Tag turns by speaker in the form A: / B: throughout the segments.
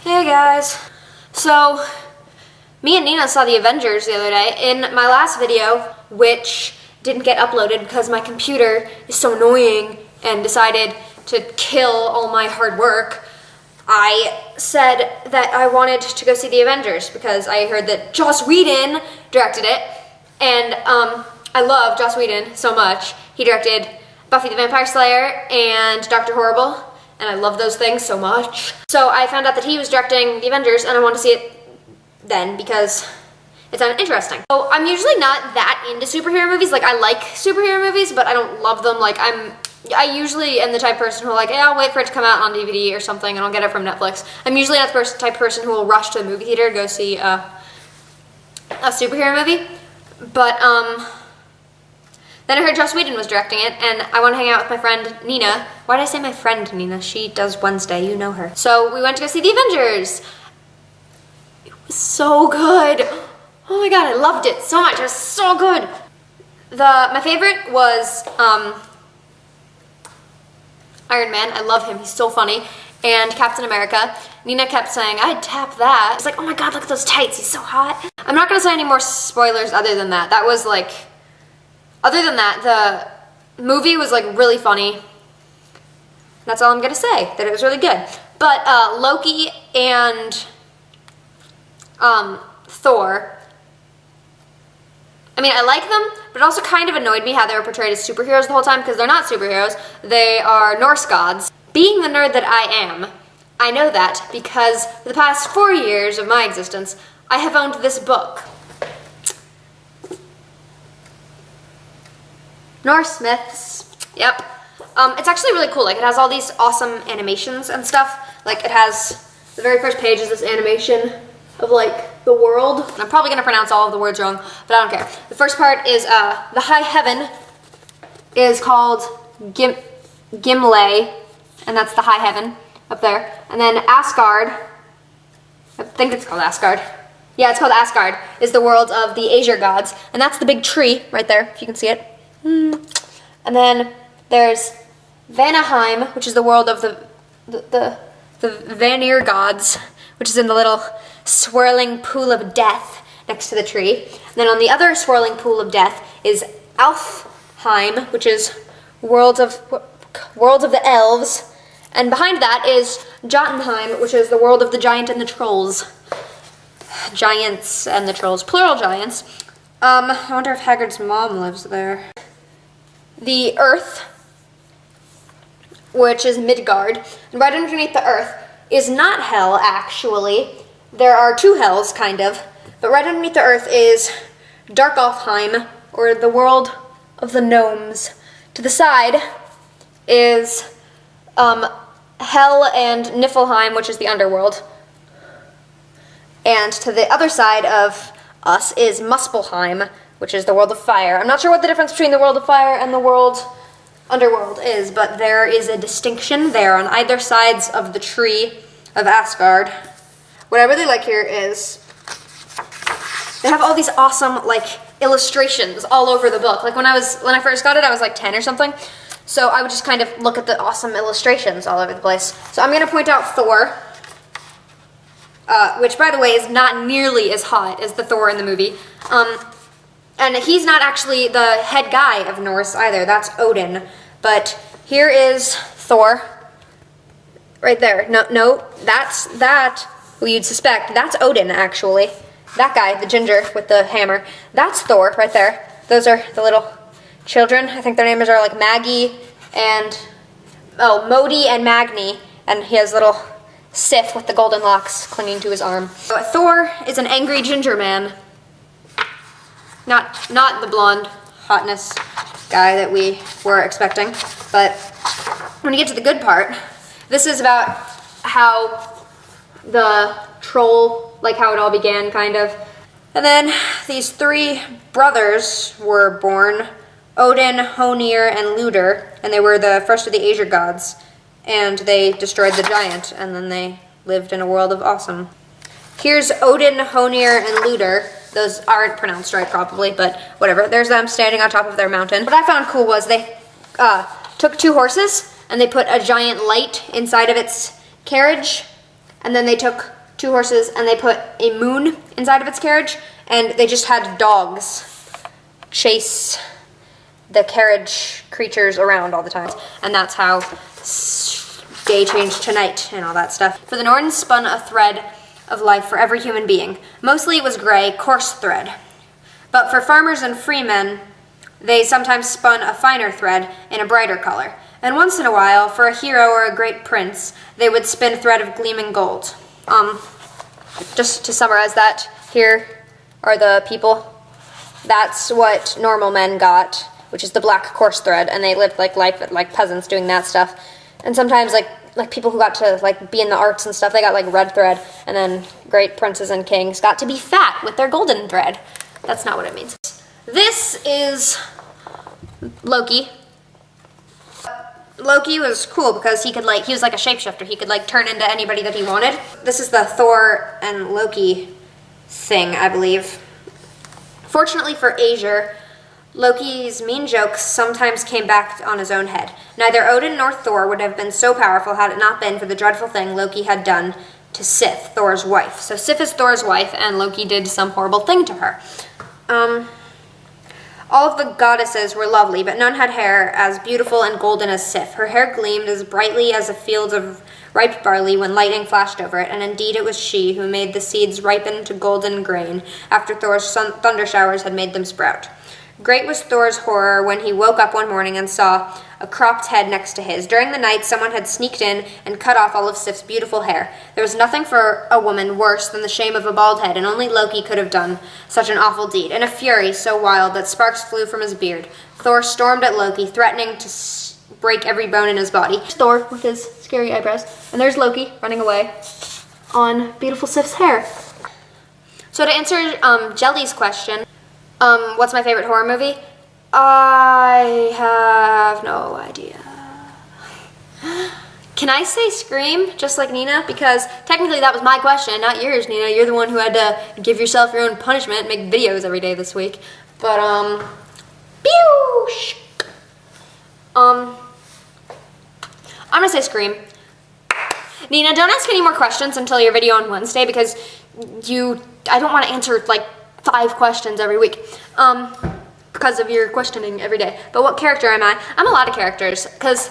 A: Hey guys. So, me and Nina saw the Avengers the other day. In my last video, which didn't get uploaded because my computer is so annoying and decided to kill all my hard work, I said that I wanted to go see the Avengers because I heard that Joss Whedon directed it, and I love Joss Whedon so much. He directed Buffy the Vampire Slayer and Dr. Horrible, and I love those things so much. So I found out that he was directing the Avengers, and I wanted to see it then because it sounded interesting. So I'm usually not that into superhero movies. Like, I like superhero movies, but I don't love them. Like, I usually am the type of person who will, like, yeah, I'll wait for it to come out on DVD or something, and I'll get it from Netflix. I'm usually not the type of person who will rush to a movie theater to go see a superhero movie. But then I heard Joss Whedon was directing it, and I want to hang out with my friend Nina. Why did I say my friend Nina? She does Wednesday, you know her. So we went to go see the Avengers. It was so good. Oh my god, I loved it so much. It was so good. My favorite was Iron Man. I love him. He's so funny. And Captain America. Nina kept saying, I'd tap that. I was like, oh my god, look at those tights. He's so hot. I'm not going to say any more spoilers other than that. That was like... Other than that, the movie was like really funny. That's all I'm gonna say, that it was really good. But Loki and Thor, I mean, I like them, but it also kind of annoyed me how they were portrayed as superheroes the whole time, because they're not superheroes, they are Norse gods. Being the nerd that I am, I know that because for the past 4 years of my existence, I have owned this book. Norse Myths, yep. It's actually really cool. Like, it has all these awesome animations and stuff. Like, it has, the very first page is this animation of, like, the world. And I'm probably going to pronounce all of the words wrong, but I don't care. The first part is, the high heaven is called Gimle, and that's the high heaven up there. And then Asgard, I think it's called Asgard. Yeah, it's called Asgard, is the world of the Aesir gods. And that's the big tree right there, if you can see it. And then there's Vanaheim, which is the world of the Vanir gods, which is in the little swirling pool of death next to the tree. And then on the other swirling pool of death is Alfheim, which is world of the elves. And behind that is Jotunheim, which is the world of the giant and the trolls. Giants and the trolls, plural giants. I wonder if Hagrid's mom lives there. The Earth, which is Midgard, and right underneath the Earth is not Hell, actually. There are two hells, kind of, but right underneath the Earth is Darkolfheim, or the world of the gnomes. To the side is Hell and Niflheim, which is the underworld. And to the other side of us is Muspelheim, which is the world of fire. I'm not sure what the difference between the world of fire and the underworld is, but there is a distinction there on either sides of the tree of Asgard. What I really like here is they have all these awesome, like, illustrations all over the book. Like, when I first got it, I was like 10 or something, so I would just kind of look at the awesome illustrations all over the place. So I'm going to point out Thor, which, by the way, is not nearly as hot as the Thor in the movie. And he's not actually the head guy of Norse either. That's Odin. But here is Thor. Right there. No, that's who you'd suspect. That's Odin, actually. That guy, the ginger with the hammer. That's Thor right there. Those are the little children. I think their names are like Maggie and... Oh, Modi and Magni. And he has little Sif with the golden locks clinging to his arm. So Thor is an angry ginger man. Not the blonde hotness guy that we were expecting, but when you get to the good part, this is about how the troll, like how it all began, kind of. And then these three brothers were born, Odin, Honir, and Luder, and they were the first of the Aesir gods, and they destroyed the giant, and then they lived in a world of awesome. Here's Odin, Honir, and Luder. Those aren't pronounced right, probably, but whatever. There's them standing on top of their mountain. What I found cool was they took two horses, and they put a giant light inside of its carriage, and then they took 2 horses and they put a moon inside of its carriage, and they just had dogs chase the carriage creatures around all the time. And that's how day changed to night and all that stuff. For the Norns spun a thread of life for every human being. Mostly it was gray, coarse thread. But for farmers and freemen, they sometimes spun a finer thread in a brighter color. And once in a while, for a hero or a great prince, they would spin a thread of gleaming gold. Just to summarize that, here are the people. That's what normal men got, which is the black coarse thread, and they lived like life like peasants doing that stuff. And sometimes like people who got to like be in the arts and stuff, they got like red thread, and then great princes and kings got to be fat with their golden thread. That's not what it means. This is Loki. Loki was cool because he was like a shapeshifter. He could like turn into anybody that he wanted. This is the Thor and Loki thing, I believe. Fortunately for Aesir, Loki's mean jokes sometimes came back on his own head. Neither Odin nor Thor would have been so powerful had it not been for the dreadful thing Loki had done to Sif, Thor's wife. So Sif is Thor's wife, and Loki did some horrible thing to her. All of the goddesses were lovely, but none had hair as beautiful and golden as Sif. Her hair gleamed as brightly as a field of ripe barley when lightning flashed over it, and indeed it was she who made the seeds ripen to golden grain after Thor's thunder showers had made them sprout. Great was Thor's horror when he woke up one morning and saw a cropped head next to his. During the night, someone had sneaked in and cut off all of Sif's beautiful hair. There was nothing for a woman worse than the shame of a bald head, and only Loki could have done such an awful deed. In a fury so wild that sparks flew from his beard, Thor stormed at Loki, threatening to break every bone in his body. Thor with his scary eyebrows, and there's Loki running away on beautiful Sif's hair. So to answer Jelly's question, what's my favorite horror movie? I have no idea. Can I say Scream, just like Nina? Because technically that was my question, not yours, Nina. You're the one who had to give yourself your own punishment, make videos every day this week. But, I'm gonna say Scream. Nina, don't ask any more questions until your video on Wednesday, because I don't want to answer, like, 5 questions every week. Because of your questioning every day. But what character am I? I'm a lot of characters, because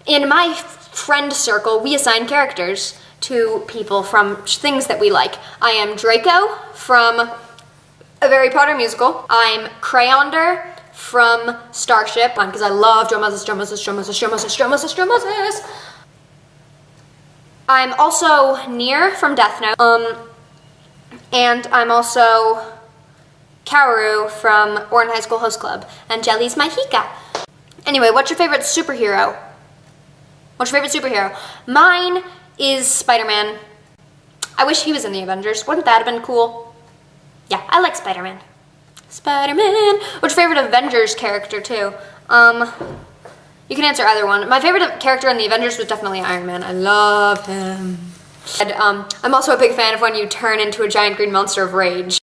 A: in my friend circle, we assign characters to people from things that we like. I am Draco from a Harry Potter musical. I'm Crayonder from Starship, because I love Dromosis. I'm also Nier from Death Note. And I'm also Kaoru from Orin High School Host Club, and Jelly's my Hika. Anyway, what's your favorite superhero? Mine is Spider-Man. I wish he was in the Avengers. Wouldn't that have been cool? Yeah, I like Spider-Man. What's your favorite Avengers character, too? You can answer either one. My favorite character in the Avengers was definitely Iron Man. I love him. And, I'm also a big fan of when you turn into a giant green monster of rage.